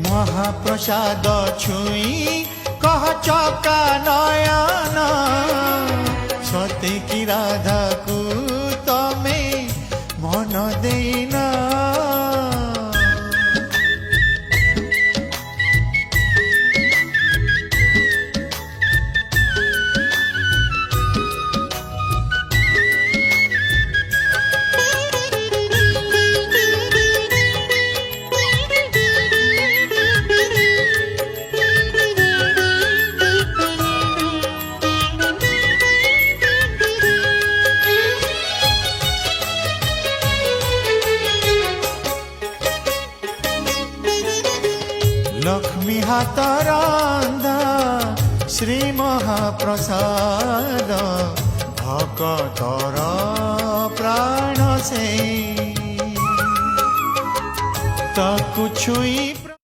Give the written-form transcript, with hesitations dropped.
महाप्रसाद छुई कह चका नयन सते की राधा को तमे मन देना। लक्ष्मी हाथ रंधा श्री महाप्रसाद भक्तर प्राण से ताकु छुई